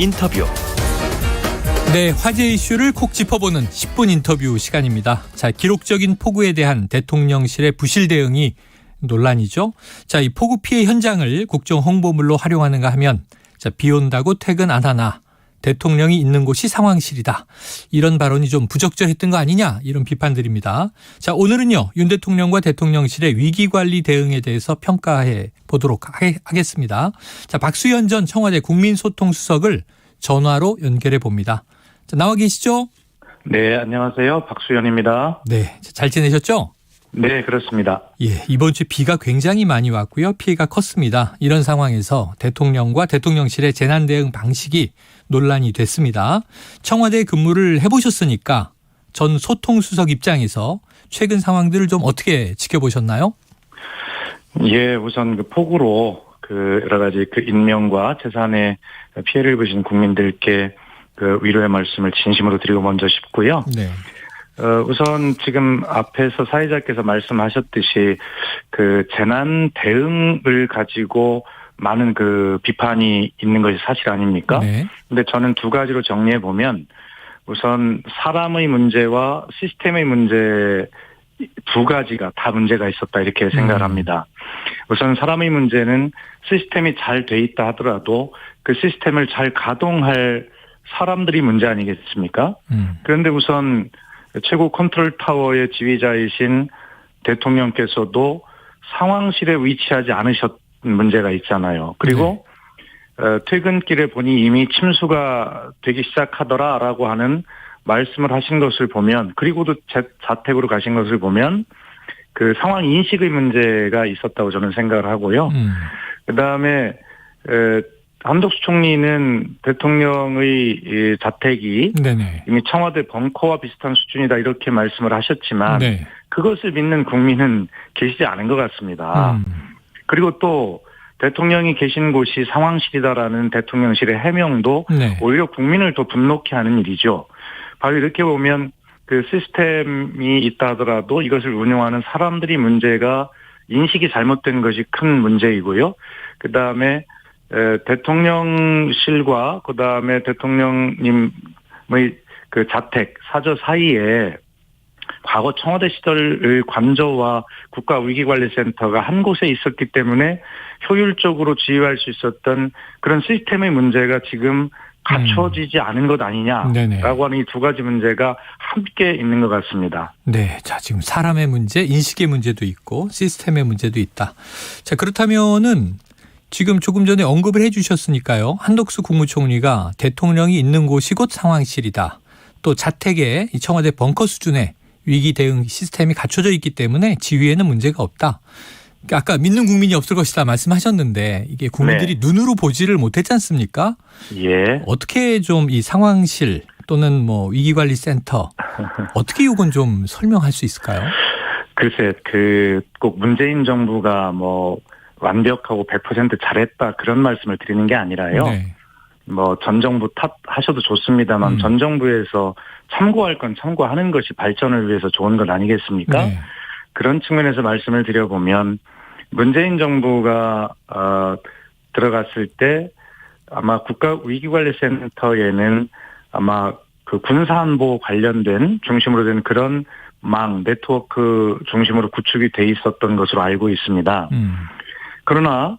인터뷰. 네, 화제 이슈를 콕 짚어보는 10분 인터뷰 시간입니다. 자, 기록적인 폭우에 대한 대통령실의 부실 대응이 논란이죠. 자, 이 폭우 피해 현장을 국정 홍보물로 활용하는가 하면 비 온다고 퇴근 안 하나, 대통령이 있는 곳이 상황실이다. 이런 발언이 좀 부적절했던 거 아니냐, 이런 비판들입니다. 자, 오늘은요, 윤 대통령과 대통령실의 위기관리 대응에 대해서 평가해 보도록 하겠습니다. 자, 박수현 전 청와대 국민소통수석을 전화로 연결해 봅니다. 자, 나와 계시죠? 네, 안녕하세요. 박수현입니다. 네, 잘 지내셨죠? 네, 그렇습니다. 예, 이번 주 비가 굉장히 많이 왔고요. 피해가 컸습니다. 이런 상황에서 대통령과 대통령실의 재난 대응 방식이 논란이 됐습니다. 청와대 근무를 해보셨으니까 전 소통수석 입장에서 최근 상황들을 좀 어떻게 지켜보셨나요? 예, 우선 그 폭우로 여러 가지 인명과 재산에 피해를 입으신 국민들께 위로의 말씀을 진심으로 드리고 먼저 싶고요. 네. 우선 지금 앞에서 사회자께서 말씀하셨듯이 재난 대응을 가지고 많은 비판이 있는 것이 사실 아닙니까? 네. 근데 저는 두 가지로 정리해 보면 우선 사람의 문제와 시스템의 문제 두 가지가 다 문제가 있었다 이렇게 생각을 합니다. 우선 사람의 문제는 시스템이 잘 돼 있다 하더라도 그 시스템을 잘 가동할 사람들이 문제 아니겠습니까? 그런데 우선 최고 컨트롤 타워의 지휘자이신 대통령께서도 상황실에 위치하지 않으셨 문제가 있잖아요. 그리고 퇴근길에 보니 이미 침수가 되기 시작하더라라고 하는 말씀을 하신 것을 보면, 그리고도 자택으로 가신 것을 보면 상황 인식의 문제가 있었다고 저는 생각을 하고요. 그다음에 한덕수 총리는 대통령의 자택이 네네. 이미 청와대 벙커와 비슷한 수준이다 이렇게 말씀을 하셨지만 네. 그것을 믿는 국민은 계시지 않은 것 같습니다. 그리고 또 대통령이 계신 곳이 상황실이다라는 대통령실의 해명도 네. 오히려 국민을 더 분노케 하는 일이죠. 바로 이렇게 보면 시스템이 있다 하더라도 이것을 운영하는 사람들이 문제가 인식이 잘못된 것이 큰 문제이고요. 그다음에 대통령실과 그다음에 대통령님의 자택 사저 사이에 과거 청와대 시절 관저와 국가위기관리센터가 한 곳에 있었기 때문에 효율적으로 지휘할 수 있었던 그런 시스템의 문제가 지금 갖춰지지 않은 것 아니냐라고 하는 이 두 가지 문제가 함께 있는 것 같습니다. 네, 자, 지금 사람의 문제, 인식의 문제도 있고 시스템의 문제도 있다. 자, 그렇다면은 지금 조금 전에 언급을 해 주셨으니까요. 한덕수 국무총리가 대통령이 있는 곳이 곧 상황실이다. 또 자택에 이 청와대 벙커 수준의 위기 대응 시스템이 갖춰져 있기 때문에 지휘에는 문제가 없다. 그러니까 아까 믿는 국민이 없을 것이다 말씀하셨는데 이게 국민들이 눈으로 보지를 못했지 않습니까? 예. 어떻게 좀 이 상황실 또는 위기관리센터 어떻게 이건 좀 설명할 수 있을까요? 글쎄, 꼭 문재인 정부가 완벽하고 100% 잘했다 그런 말씀을 드리는 게 아니라요. 네. 전 정부 탓하셔도 좋습니다만 전 정부에서 참고할 건 참고하는 것이 발전을 위해서 좋은 것 아니겠습니까? 네. 그런 측면에서 말씀을 드려보면 문재인 정부가 들어갔을 때 아마 국가위기관리센터에는 아마 군사안보 관련된 중심으로 된 그런 네트워크 중심으로 구축이 돼 있었던 것으로 알고 있습니다. 그러나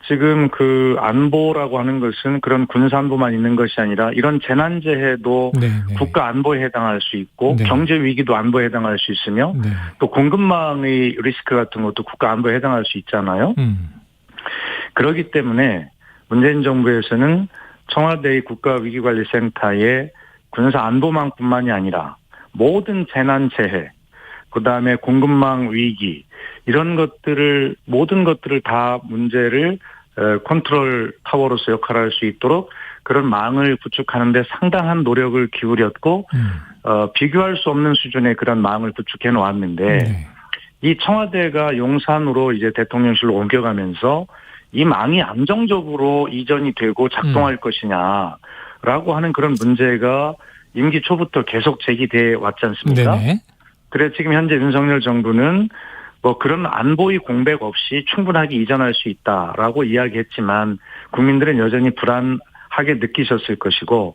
지금 안보라고 하는 것은 그런 군사안보만 있는 것이 아니라 이런 재난재해도 네네. 국가안보에 해당할 수 있고 네. 경제위기도 안보에 해당할 수 있으며 네. 또 공급망의 리스크 같은 것도 국가안보에 해당할 수 있잖아요. 그렇기 때문에 문재인 정부에서는 청와대의 국가위기관리센터에 군사안보망뿐만이 아니라 모든 재난재해 그다음에 공급망 위기 이런 모든 것들을 다 문제를 컨트롤 타워로서 역할을 할 수 있도록 그런 망을 구축하는 데 상당한 노력을 기울였고 비교할 수 없는 수준의 그런 망을 구축해 놓았는데 이 청와대가 용산으로 이제 대통령실로 옮겨가면서 이 망이 안정적으로 이전이 되고 작동할 것이냐라고 하는 그런 문제가 임기 초부터 계속 제기돼 왔지 않습니까? 네네. 그래 지금 현재 윤석열 정부는 그런 안보의 공백 없이 충분하게 이전할 수 있다라고 이야기했지만 국민들은 여전히 불안하다고 하게 느끼셨을 것이고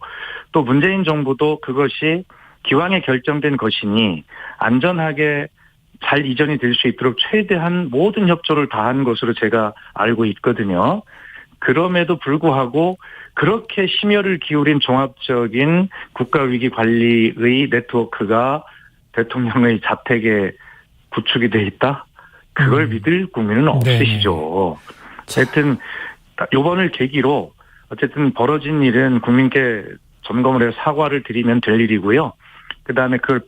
또 문재인 정부도 그것이 기왕에 결정된 것이니 안전하게 잘 이전이 될 수 있도록 최대한 모든 협조를 다한 것으로 제가 알고 있거든요. 그럼에도 불구하고 그렇게 심혈을 기울인 종합적인 국가위기관리의 네트워크가 대통령의 자택에 구축이 돼 있다? 그걸 믿을 국민은 없으시죠. 하여튼 이번을 계기로 어쨌든 벌어진 일은 국민께 점검을 해서 사과를 드리면 될 일이고요. 그다음에 그걸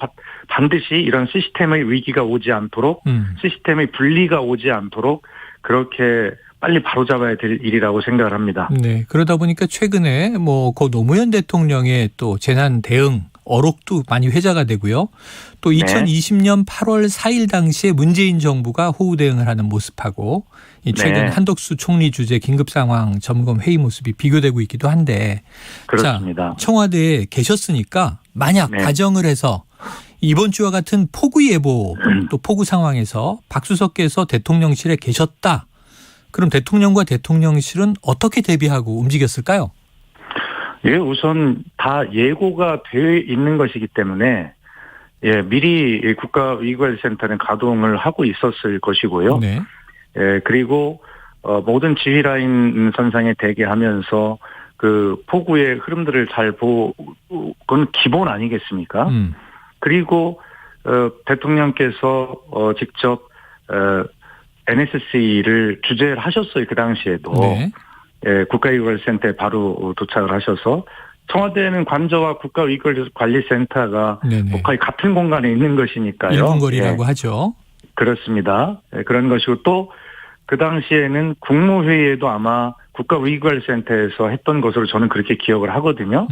반드시 이런 시스템의 위기가 오지 않도록 시스템의 분리가 오지 않도록 그렇게 빨리 바로잡아야 될 일이라고 생각을 합니다. 네. 그러다 보니까 최근에 고 노무현 대통령의 또 재난 대응 어록도 많이 회자가 되고요. 또 2020년 8월 4일 당시에 문재인 정부가 호우 대응을 하는 모습하고 최근 한덕수 총리 주재 긴급상황 점검 회의 모습이 비교되고 있기도 한데 그렇습니다. 자, 청와대에 계셨으니까 만약 가정을 해서 이번 주와 같은 폭우 예보 또 폭우 상황에서 박수석께서 대통령실에 계셨다. 그럼 대통령과 대통령실은 어떻게 대비하고 움직였을까요? 예, 우선 다 예고가 되어 있는 것이기 때문에 미리 국가위기관리센터는 가동을 하고 있었을 것이고요. 네. 그리고 모든 지휘 라인 선상에 대기하면서 그 폭우의 흐름들을 잘 그건 기본 아니겠습니까? 그리고 대통령께서 직접 NSC를 주재를 하셨어요. 그 당시에도. 네. 국가위기관리센터에 바로 도착을 하셔서 청와대는 관저와 국가위기관리센터가 거의 같은 공간에 있는 것이니까요. 1분 거리라고 하죠. 그렇습니다. 그런 것이고 또 그 당시에는 국무회의에도 아마 국가위기관리센터에서 했던 것으로 저는 그렇게 기억을 하거든요.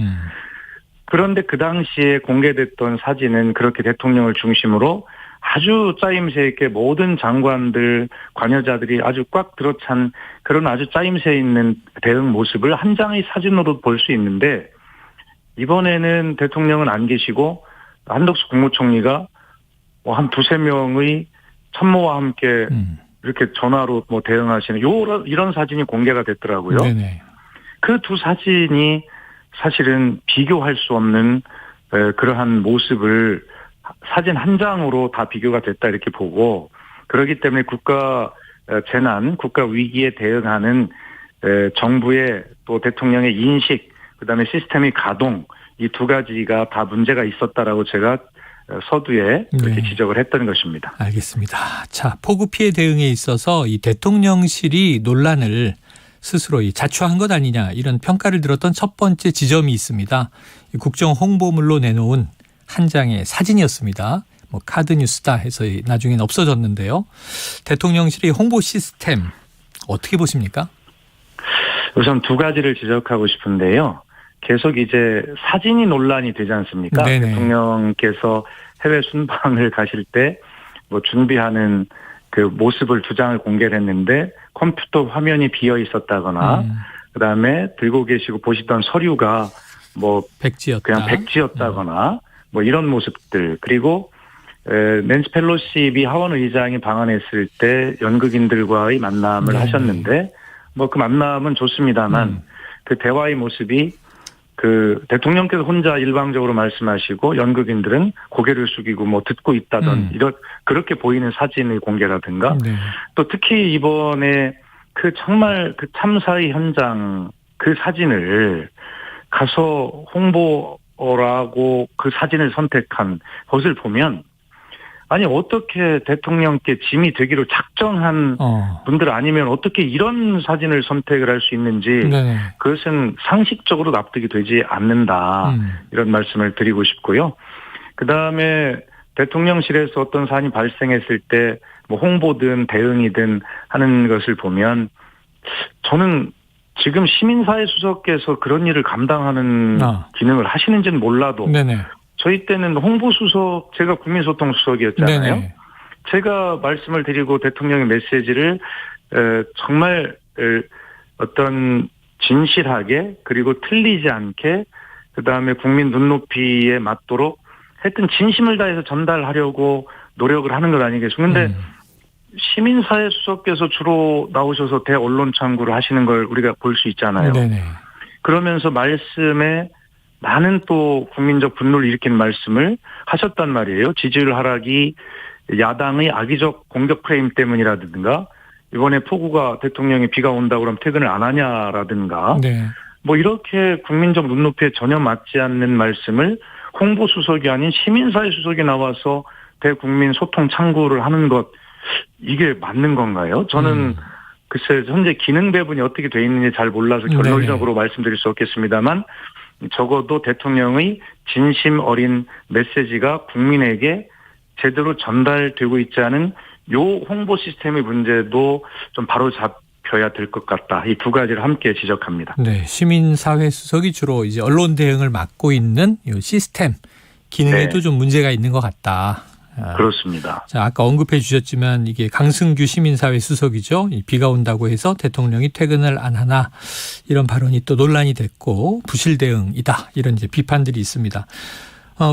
그런데 그 당시에 공개됐던 사진은 그렇게 대통령을 중심으로 아주 짜임새 있게 모든 장관들, 관여자들이 아주 꽉 들어찬 그런 아주 짜임새 있는 대응 모습을 한 장의 사진으로 볼 수 있는데 이번에는 대통령은 안 계시고 한덕수 국무총리가 한 두세 명의 참모와 함께 이렇게 전화로 대응하시는 이런 사진이 공개가 됐더라고요. 그 두 사진이 사실은 비교할 수 없는 그러한 모습을 사진 한 장으로 다 비교가 됐다 이렇게 보고 그렇기 때문에 국가 재난, 국가 위기에 대응하는 정부의 또 대통령의 인식, 그다음에 시스템의 가동 이 두 가지가 다 문제가 있었다라고 제가 서두에 그렇게 지적을 했던 것입니다. 알겠습니다. 자, 폭우 피해 대응에 있어서 이 대통령실이 논란을 스스로 자초한 것 아니냐 이런 평가를 들었던 첫 번째 지점이 있습니다. 국정 홍보물로 내놓은 한 장의 사진이었습니다. 카드뉴스다 해서 나중엔 없어졌는데요. 대통령실의 홍보 시스템 어떻게 보십니까? 우선 두 가지를 지적하고 싶은데요. 계속 이제 사진이 논란이 되지 않습니까? 대통령께서 해외 순방을 가실 때 준비하는 그 모습을 두 장을 공개를 했는데 컴퓨터 화면이 비어 있었다거나 그다음에 들고 계시고 보시던 서류가 백지였다. 그냥 백지였다거나 이런 모습들 그리고 낸시 펠로시 미 하원 의장이 방한했을 때 연극인들과의 만남을 하셨는데 그 만남은 좋습니다만 그 대화의 모습이 그 대통령께서 혼자 일방적으로 말씀하시고 연극인들은 고개를 숙이고 듣고 있다던 그렇게 보이는 사진의 공개라든가 또 특히 이번에 정말 참사의 현장 그 사진을 가서 홍보라고 그 사진을 선택한 것을 보면 아니 어떻게 대통령께 짐이 되기로 작정한 분들 아니면 어떻게 이런 사진을 선택을 할 수 있는지 그것은 상식적으로 납득이 되지 않는다. 이런 말씀을 드리고 싶고요. 그다음에 대통령실에서 어떤 사안이 발생했을 때 홍보든 대응이든 하는 것을 보면 저는 지금 시민사회 수석께서 그런 일을 감당하는 기능을 하시는지는 몰라도 저희 때는 홍보수석, 제가 국민소통수석이었잖아요. 제가 말씀을 드리고 대통령의 메시지를 정말 어떤 진실하게 그리고 틀리지 않게 그다음에 국민 눈높이에 맞도록 하여튼 진심을 다해서 전달하려고 노력을 하는 것 아니겠습니까? 그런데 시민사회 수석께서 주로 나오셔서 대언론 창구를 하시는 걸 우리가 볼 수 있잖아요. 그러면서 말씀에 많은 또 국민적 분노를 일으킨 말씀을 하셨단 말이에요. 지지율 하락이 야당의 악의적 공격 프레임 때문이라든가 이번에 폭우가 대통령이 비가 온다고 그러면 퇴근을 안 하냐라든가 네. 뭐 이렇게 국민적 눈높이에 전혀 맞지 않는 말씀을 홍보수석이 아닌 시민사회 수석이 나와서 대국민 소통 창구를 하는 것 이게 맞는 건가요? 저는 글쎄 현재 기능 배분이 어떻게 돼 있는지 잘 몰라서 결론적으로 말씀드릴 수 없겠습니다만 적어도 대통령의 진심 어린 메시지가 국민에게 제대로 전달되고 있지 않은 요 홍보 시스템의 문제도 좀 바로 잡혀야 될 것 같다. 이 두 가지를 함께 지적합니다. 네, 시민사회 수석이 주로 이제 언론 대응을 맡고 있는 이 시스템 기능에도 네. 좀 문제가 있는 것 같다. 그렇습니다. 자, 아까 언급해 주셨지만 이게 강승규 시민사회 수석이죠. 비가 온다고 해서 대통령이 퇴근을 안 하나 이런 발언이 또 논란이 됐고 부실 대응이다 이런 이제 비판들이 있습니다.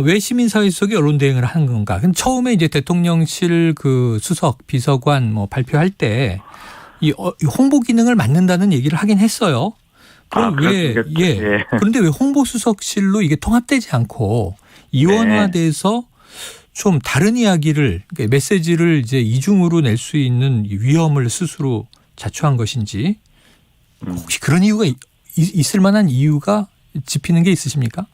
왜 시민사회 수석이 언론 대응을 하는 건가? 근데 처음에 이제 대통령실 그 수석 비서관 뭐 발표할 때 이 홍보 기능을 맡는다는 얘기를 하긴 했어요. 그럼 그런데 왜 홍보수석실로 이게 통합되지 않고 이원화돼서 좀 다른 이야기를 메시지를 이제 이중으로 낼 수 있는 위험을 스스로 자초한 것인지 혹시 그런 이유가 있을 만한 이유가 짚히는 게 있으십니까?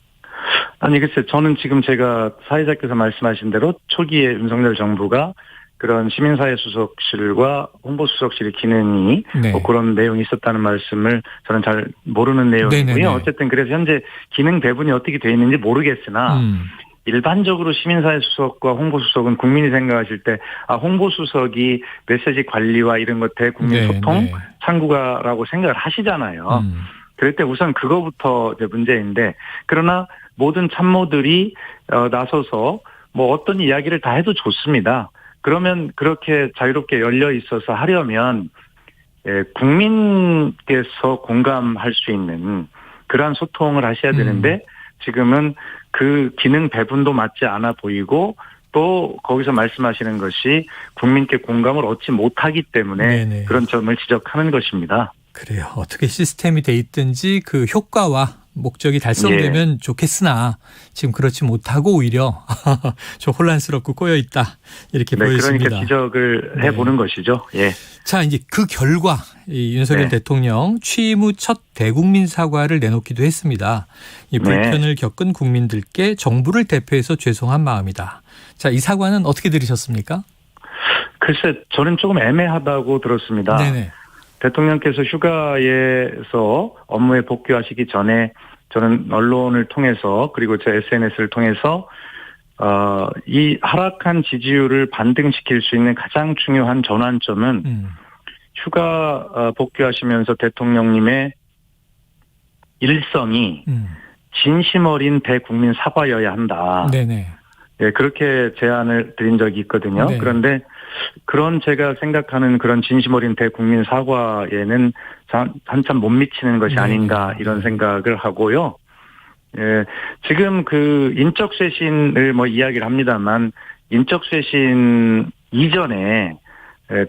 아니 글쎄 저는 지금 제가 사회자께서 말씀하신 대로 초기에 윤석열 정부가 그런 시민사회 수석실과 홍보수석실의 기능이 네. 뭐 그런 내용이 있었다는 말씀을 저는 잘 모르는 내용이고요. 네네네. 어쨌든 그래서 현재 기능 배분이 어떻게 돼 있는지 모르겠으나 일반적으로 시민사회 수석과 홍보수석은 국민이 생각하실 때 홍보수석이 메시지 관리와 이런 것 대국민 소통 창구가라고 생각을 하시잖아요. 그럴 때 우선 그거부터 이제 문제인데 그러나 모든 참모들이 나서서 뭐 어떤 이야기를 다 해도 좋습니다. 그러면 그렇게 자유롭게 열려 있어서 하려면 국민께서 공감할 수 있는 그러한 소통을 하셔야 되는데 지금은 그 기능 배분도 맞지 않아 보이고 또 거기서 말씀하시는 것이 국민께 공감을 얻지 못하기 때문에 네네. 그런 점을 지적하는 것입니다. 그래요. 어떻게 시스템이 돼 있든지 그 효과와 목적이 달성되면 좋겠으나 지금 그렇지 못하고 오히려 좀 혼란스럽고 꼬여 있다 이렇게 보여집니다. 그러니까 지적을 해보는 것이죠. 예. 자 이제 그 결과 이 윤석열 대통령 취임 후 첫 대국민 사과를 내놓기도 했습니다. 이 불편을 겪은 국민들께 정부를 대표해서 죄송한 마음이다. 자, 이 사과는 어떻게 들으셨습니까? 글쎄 저는 조금 애매하다고 들었습니다. 네네. 대통령께서 휴가에서 업무에 복귀하시기 전에 저는 언론을 통해서 그리고 제 SNS를 통해서 이 하락한 지지율을 반등시킬 수 있는 가장 중요한 전환점은 휴가 복귀하시면서 대통령님의 일성이 진심 어린 대국민 사과여야 한다. 네네. 네, 그렇게 제안을 드린 적이 있거든요. 네. 그런데 그런 제가 생각하는 그런 진심 어린 대국민 사과에는 한참 못 미치는 것이 아닌가 이런 생각을 하고요. 예, 지금 그 인적 쇄신을 뭐 이야기를 합니다만 인적 쇄신 이전에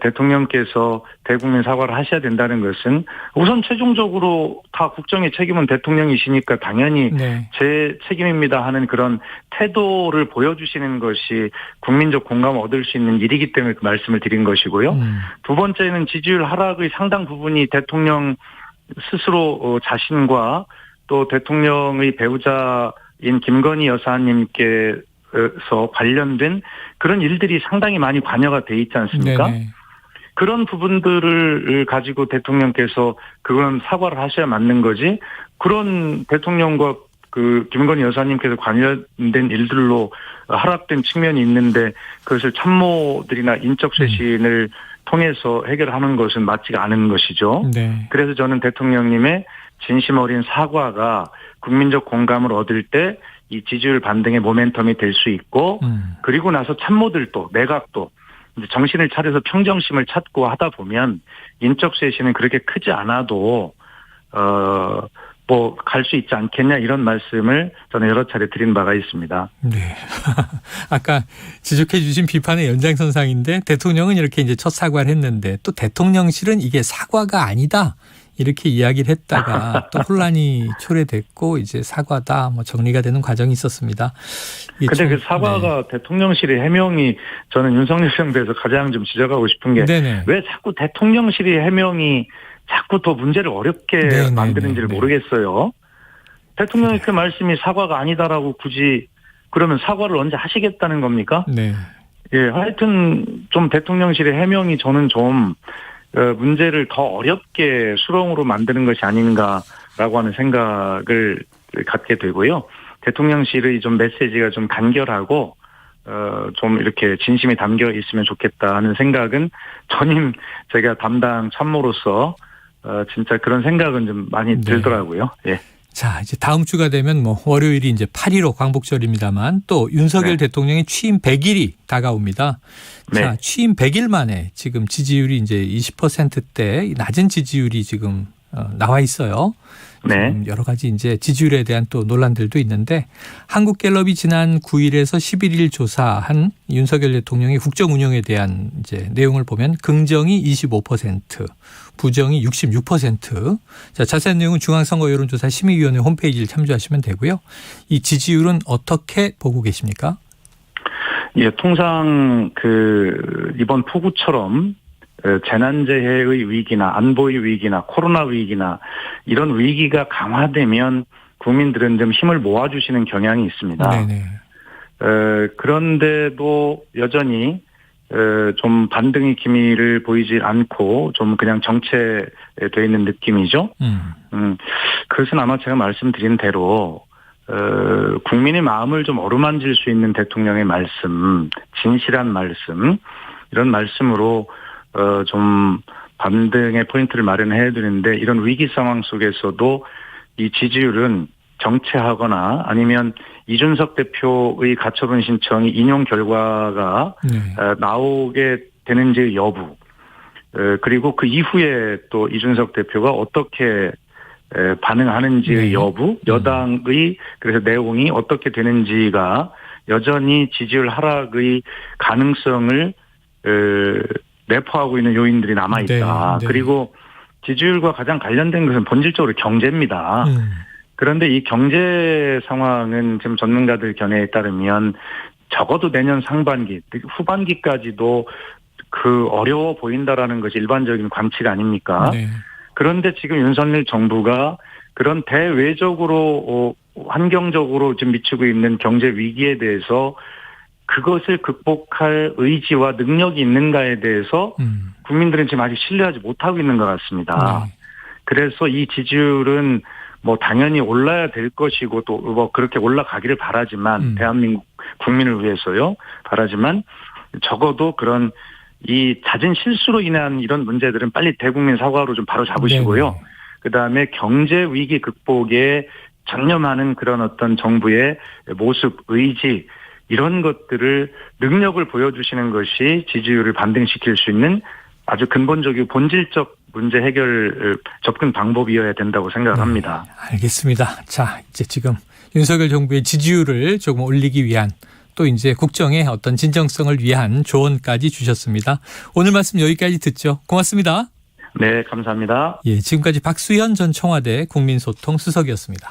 대통령께서 대국민 사과를 하셔야 된다는 것은 우선 최종적으로 다 국정의 책임은 대통령이시니까 당연히 제 책임입니다 하는 그런 태도를 보여주시는 것이 국민적 공감을 얻을 수 있는 일이기 때문에 그 말씀을 드린 것이고요. 두 번째는 지지율 하락의 상당 부분이 대통령 스스로 자신과 또 대통령의 배우자인 김건희 여사님께서 관련된 그런 일들이 상당히 많이 관여가 돼 있지 않습니까? 네네. 그런 부분들을 가지고 대통령께서 그런 사과를 하셔야 맞는 거지. 그런 대통령과 그 김건희 여사님께서 관련된 일들로 하락된 측면이 있는데 그것을 참모들이나 인적 쇄신을 통해서 해결하는 것은 맞지가 않은 것이죠. 네. 그래서 저는 대통령님의 진심 어린 사과가 국민적 공감을 얻을 때 이 지지율 반등의 모멘텀이 될 수 있고 그리고 나서 참모들도 내각도 이제 정신을 차려서 평정심을 찾고 하다 보면 인적 쇄신은 그렇게 크지 않아도 뭐 갈 수 있지 않겠냐 이런 말씀을 저는 여러 차례 드린 바가 있습니다. 네. 아까 지적해 주신 비판의 연장선상인데 대통령은 이렇게 이제 첫 사과를 했는데 또 대통령실은 이게 사과가 아니다 이렇게 이야기를 했다가 또 혼란이 초래됐고 이제 사과다 뭐 정리가 되는 과정이 있었습니다. 근데 그 사과가 대통령실의 해명이 저는 윤석열 정부에서 가장 좀 지적하고 싶은 게 왜 자꾸 대통령실의 해명이 자꾸 더 문제를 어렵게 만드는지를 모르겠어요. 대통령의 그 말씀이 사과가 아니다라고 굳이 그러면 사과를 언제 하시겠다는 겁니까? 네. 예, 하여튼 좀 대통령실의 해명이 저는 좀 문제를 더 어렵게 수렁으로 만드는 것이 아닌가라고 하는 생각을 갖게 되고요. 대통령실의 좀 메시지가 좀 간결하고 좀 이렇게 진심이 담겨 있으면 좋겠다 하는 생각은 전임 제가 담당 참모로서 진짜 그런 생각은 좀 많이 들더라고요. 예. 자, 이제 다음 주가 되면 뭐 월요일이 이제 8.15 광복절입니다만 또 윤석열 대통령의 취임 100일이 다가옵니다. 자, 취임 100일 만에 지금 지지율이 이제 20%대 낮은 지지율이 지금 나와 있어요. 여러 가지 이제 지지율에 대한 또 논란들도 있는데 한국갤럽이 지난 9일에서 11일 조사한 윤석열 대통령의 국정 운영에 대한 이제 내용을 보면 긍정이 25%, 부정이 66%. 자, 자세한 내용은 중앙선거 여론조사 심의위원회 홈페이지를 참조하시면 되고요. 이 지지율은 어떻게 보고 계십니까? 예, 통상 이번 폭우처럼 재난재해의 위기나 안보의 위기나 코로나 위기나 이런 위기가 강화되면 국민들은 좀 힘을 모아주시는 경향이 있습니다. 그런데도 여전히 좀 반등의 기미를 보이지 않고 좀 그냥 정체되어 있는 느낌이죠. 그것은 아마 제가 말씀드린 대로 국민의 마음을 좀 어루만질 수 있는 대통령의 말씀, 진실한 말씀, 이런 말씀으로 좀 반등의 포인트를 마련해야 되는데 이런 위기 상황 속에서도 이 지지율은 정체하거나 아니면 이준석 대표의 가처분 신청이 인용 결과가 나오게 되는지 여부, 그리고 그 이후에 또 이준석 대표가 어떻게 반응하는지의 여부, 여당의 그래서 내용이 어떻게 되는지가 여전히 지지율 하락의 가능성을 내포하고 있는 요인들이 남아있다. 그리고 지지율과 가장 관련된 것은 본질적으로 경제입니다. 그런데 이 경제 상황은 지금 전문가들 견해에 따르면 적어도 내년 상반기, 후반기까지도 어려워 보인다라는 것이 일반적인 관측 아닙니까? 그런데 지금 윤석열 정부가 그런 대외적으로 환경적으로 지금 미치고 있는 경제 위기에 대해서 그것을 극복할 의지와 능력이 있는가에 대해서 국민들은 지금 아직 신뢰하지 못하고 있는 것 같습니다. 그래서 이 지지율은 뭐 당연히 올라야 될 것이고 또 뭐 그렇게 올라가기를 바라지만 대한민국 국민을 위해서요. 바라지만 적어도 그런 이 잦은 실수로 인한 이런 문제들은 빨리 대국민 사과로 좀 바로 잡으시고요. 그다음에 경제 위기 극복에 전념하는 그런 어떤 정부의 모습, 의지 이런 것들을 능력을 보여주시는 것이 지지율을 반등시킬 수 있는 아주 근본적이고 본질적 문제 해결 접근 방법이어야 된다고 생각합니다. 알겠습니다. 자, 이제 지금 윤석열 정부의 지지율을 조금 올리기 위한 또 이제 국정의 어떤 진정성을 위한 조언까지 주셨습니다. 오늘 말씀 여기까지 듣죠. 고맙습니다. 네, 감사합니다. 예, 지금까지 박수현 전 청와대 국민소통 수석이었습니다.